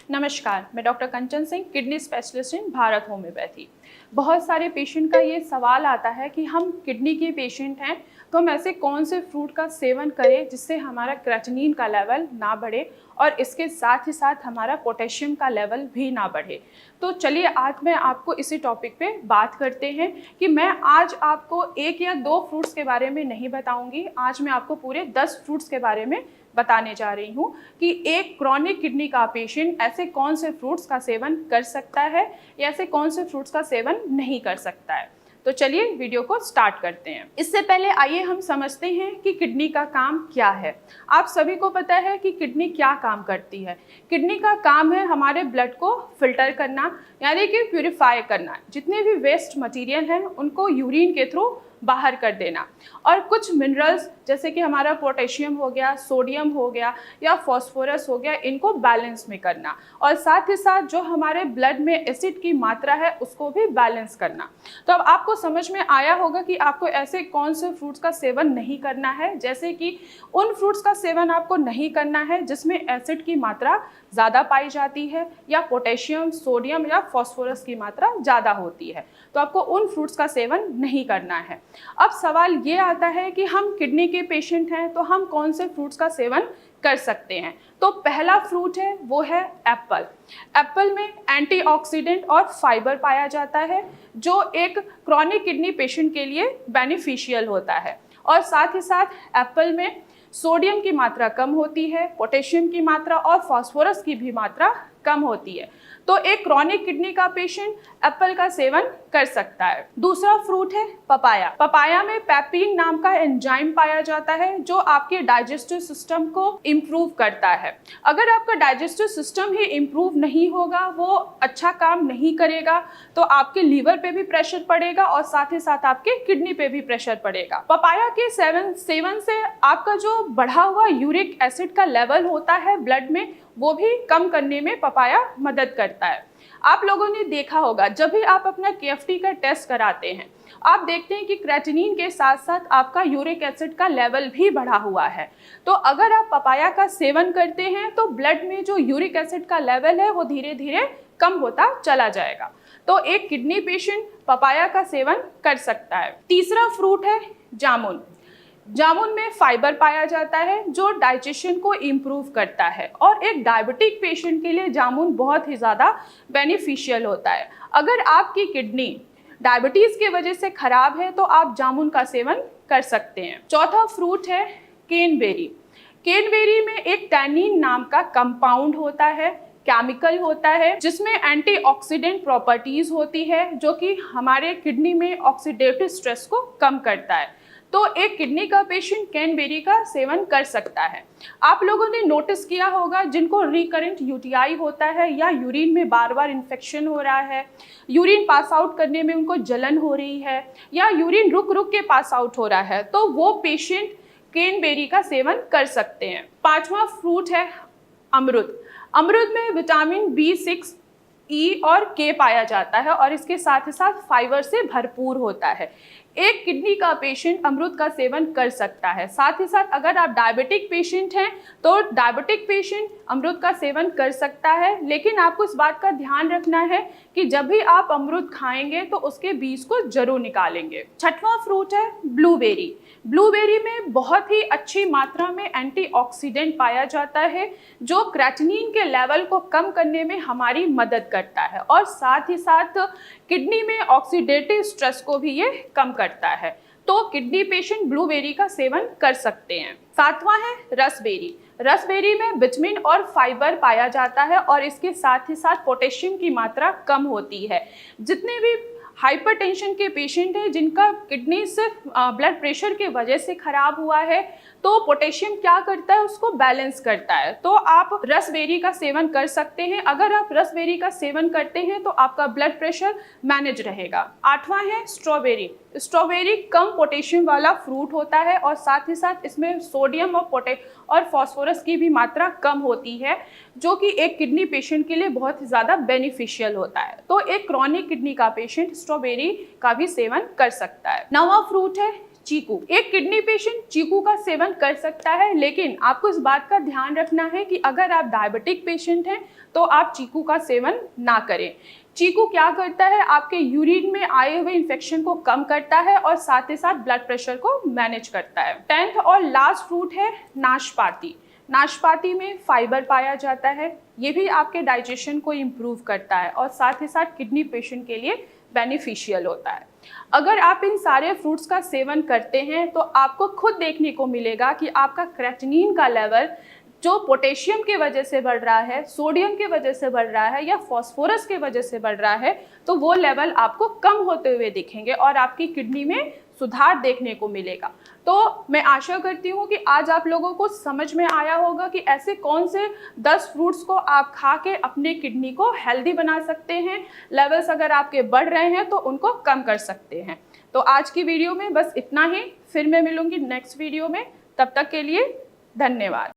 नमस्कार, मैं doctor Kanchan Singh, kidney specialist in Bharat homeopathy. बहुत सारे पेशेंट का ये सवाल आता है कि हम किडनी के पेशेंट हैं, तो हम ऐसे कौन से फ्रूट का सेवन करें जिससे हमारा क्रेटिनिन का लेवल ना बढ़े और इसके साथ ही साथ हमारा पोटेशियम का लेवल भी ना बढ़े। तो चलिए आज मैं आपको इसी टॉपिक पे बात करते हैं कि मैं आज आपको एक या दो फ्रूट्स के बारे में नहीं बताऊंगी। आज मैं आपको पूरे 10 फ्रूट्स के बारे में बताने जा रही हूँ कि एक क्रॉनिक किडनी का पेशेंट ऐसे कौन से फ्रूट्स का सेवन कर सकता है या ऐसे कौन से फ्रूट्स का सेवन नहीं कर सकता है। तो चलिए वीडियो को स्टार्ट करते हैं। इससे पहले आइए हम समझते हैं कि किडनी का काम क्या है। आप सभी को पता है कि किडनी क्या काम करती है। किडनी का काम है हमारे ब्लड को फिल्टर करना, यानी कि प्यूरिफाई करना। जितने भी वेस्ट मटेरियल हैं उनको यूरिन के थ्रू बाहर कर देना, और कुछ मिनरल्स जैसे कि हमारा पोटेशियम हो गया, सोडियम हो गया या फास्फोरस हो गया, इनको बैलेंस में करना, और साथ ही साथ जो हमारे ब्लड में एसिड की मात्रा है उसको भी बैलेंस करना। तो अब आपको समझ में आया होगा कि आपको ऐसे कौन से फ्रूट्स का सेवन नहीं करना है। जैसे कि उन फ्रूट्स का सेवन आपको नहीं करना है जिसमें एसिड की मात्रा ज़्यादा पाई जाती है या पोटेशियम, सोडियम या फास्फोरस की मात्रा ज़्यादा होती है, तो आपको उन फ्रूट्स का सेवन नहीं करना है। अब सवाल ये आता है कि हम किडनी के पेशेंट हैं तो हम कौन से फ्रूट्स का सेवन कर सकते हैं। तो पहला फ्रूट है वो है एप्पल। एप्पल में एंटीऑक्सीडेंट और फाइबर पाया जाता है जो एक क्रॉनिक किडनी पेशेंट के लिए बेनिफिशियल होता है, और साथ ही साथ एप्पल में सोडियम की मात्रा कम होती है, पोटेशियम की मात्रा और फास्फोरस की भी मात्रा कम होती है। तो एक क्रॉनिक किडनी का पेशेंट एप्पल का सेवन कर सकता है। दूसरा फ्रूट है पपाया। पपाया में पेप्सिन नाम का एंजाइम पाया जाता है जो आपके डाइजेस्टिव सिस्टम को इम्प्रूव करता है। अगर आपका डाइजेस्टिव सिस्टम ही इम्प्रूव नहीं होगा, वो अच्छा काम नहीं करेगा, तो आपके लीवर पे भी प्रेशर पड़ेगा और साथ ही साथ आपके किडनी पे भी प्रेशर पड़ेगा। पपाया के सेवन से आपका जो बढ़ा हुआ यूरिक एसिड का लेवल होता है ब्लड में, वो भी कम करने में पपाया मदद करता है। आप लोगों ने देखा होगा जब भी आप अपना KFT का टेस्ट कराते हैं, आप देखते हैं कि क्रेटिनिन के साथ साथ आपका यूरिक एसिड का लेवल भी बढ़ा हुआ है। तो अगर आप पपाया का सेवन करते हैं तो ब्लड में जो यूरिक एसिड का लेवल है वो धीरे धीरे कम होता चला जाएगा। तो एक किडनी पेशेंट पपाया का सेवन कर सकता है। तीसरा फ्रूट है जामुन। जामुन में फाइबर पाया जाता है जो डाइजेशन को इम्प्रूव करता है, और एक डायबिटिक पेशेंट के लिए जामुन बहुत ही ज़्यादा बेनिफिशियल होता है। अगर आपकी किडनी डायबिटीज़ की वजह से ख़राब है तो आप जामुन का सेवन कर सकते हैं। चौथा फ्रूट है केनबेरी। केनबेरी में एक टैनिन नाम का कंपाउंड होता है, केमिकल होता है, जिसमें एंटीऑक्सीडेंट प्रॉपर्टीज़ होती है जो कि हमारे किडनी में ऑक्सीडेटिव स्ट्रेस को कम करता है। तो एक किडनी का पेशेंट कैनबेरी का सेवन कर सकता है। आप लोगों ने नोटिस किया होगा जिनको रिकरेंट यूटीआई होता है या यूरिन में बार बार इन्फेक्शन हो रहा है, यूरिन पास आउट करने में उनको जलन हो रही है या यूरिन रुक रुक के पास आउट हो रहा है, तो वो पेशेंट कैनबेरी का सेवन कर सकते हैं। पांचवा फ्रूट है अमरूद। अमरूद में विटामिन B6, E और K पाया जाता है और इसके साथ ही साथ फाइबर से भरपूर होता है। एक किडनी का पेशेंट अमरूद का सेवन कर सकता है। साथ ही साथ अगर आप डायबिटिक पेशेंट हैं तो डायबिटिक पेशेंट अमरूद का सेवन कर सकता है, लेकिन आपको इस बात का ध्यान रखना है कि जब भी आप अमरूद खाएंगे तो उसके बीज को जरूर निकालेंगे। छठवां फ्रूट है ब्लूबेरी। ब्लूबेरी में बहुत ही अच्छी मात्रा में एंटीऑक्सीडेंट पाया जाता है जो क्रेटिनिन के लेवल को कम करने में हमारी मदद करता है, और साथ ही साथ किडनी में ऑक्सीडेटिव स्ट्रेस को भी ये कम करता है। तो किडनी पेशेंट ब्लूबेरी का सेवन कर सकते हैं। सातवां है रसबेरी। रसबेरी में विटामिन और फाइबर पाया जाता है और इसके साथ ही साथ पोटेशियम की मात्रा कम होती है। जितने भी हाइपरटेंशन के पेशेंट हैं जिनका किडनी सिर्फ ब्लड प्रेशर की वजह से खराब हुआ है, तो पोटेशियम क्या करता है, उसको बैलेंस करता है। तो आप रसबेरी का सेवन कर सकते हैं। अगर आप रसबेरी का सेवन करते हैं तो आपका ब्लड प्रेशर मैनेज रहेगा। आठवां है स्ट्रॉबेरी। स्ट्रॉबेरी कम पोटेशियम वाला फ्रूट होता है और साथ ही साथ इसमें सोडियम और फास्फोरस की भी मात्रा कम होती है, जो कि एक किडनी पेशेंट के लिए बहुत ही ज़्यादा बेनिफिशियल होता है। तो एक क्रॉनिक किडनी का पेशेंट स्ट्रॉबेरी का भी सेवन कर सकता है। नौवां फ्रूट है चीकू। एक किडनी पेशेंट चीकू का सेवन कर सकता है, लेकिन आपको इस बात का ध्यान रखना है कि अगर आप डायबिटिक पेशेंट हैं तो आप चीकू का सेवन ना करें। चीकू क्या करता है, आपके यूरिन में आए हुए इन्फेक्शन को कम करता है और साथ ही साथ ब्लड प्रेशर को मैनेज करता है। 10th और लास्ट फ्रूट है नाशपाती। नाशपाती में फाइबर पाया जाता है, ये भी आपके डाइजेशन को इम्प्रूव करता है और साथ ही साथ किडनी पेशेंट के लिए बेनिफिशियल होता है। अगर आप इन सारे फ्रूट्स का सेवन करते हैं तो आपको खुद देखने को मिलेगा कि आपका क्रेटिनिन का लेवल जो पोटेशियम की वजह से बढ़ रहा है, सोडियम की वजह से बढ़ रहा है या फास्फोरस की वजह से बढ़ रहा है, तो वो लेवल आपको कम होते हुए दिखेंगे और आपकी किडनी में सुधार देखने को मिलेगा। तो मैं आशा करती हूँ कि आज आप लोगों को समझ में आया होगा कि ऐसे कौन से 10 फ्रूट्स को आप खा के अपने किडनी को हेल्दी बना सकते हैं। लेवल्स अगर आपके बढ़ रहे हैं तो उनको कम कर सकते हैं। तो आज की वीडियो में बस इतना ही, फिर मैं मिलूंगी नेक्स्ट वीडियो में। तब तक के लिए धन्यवाद।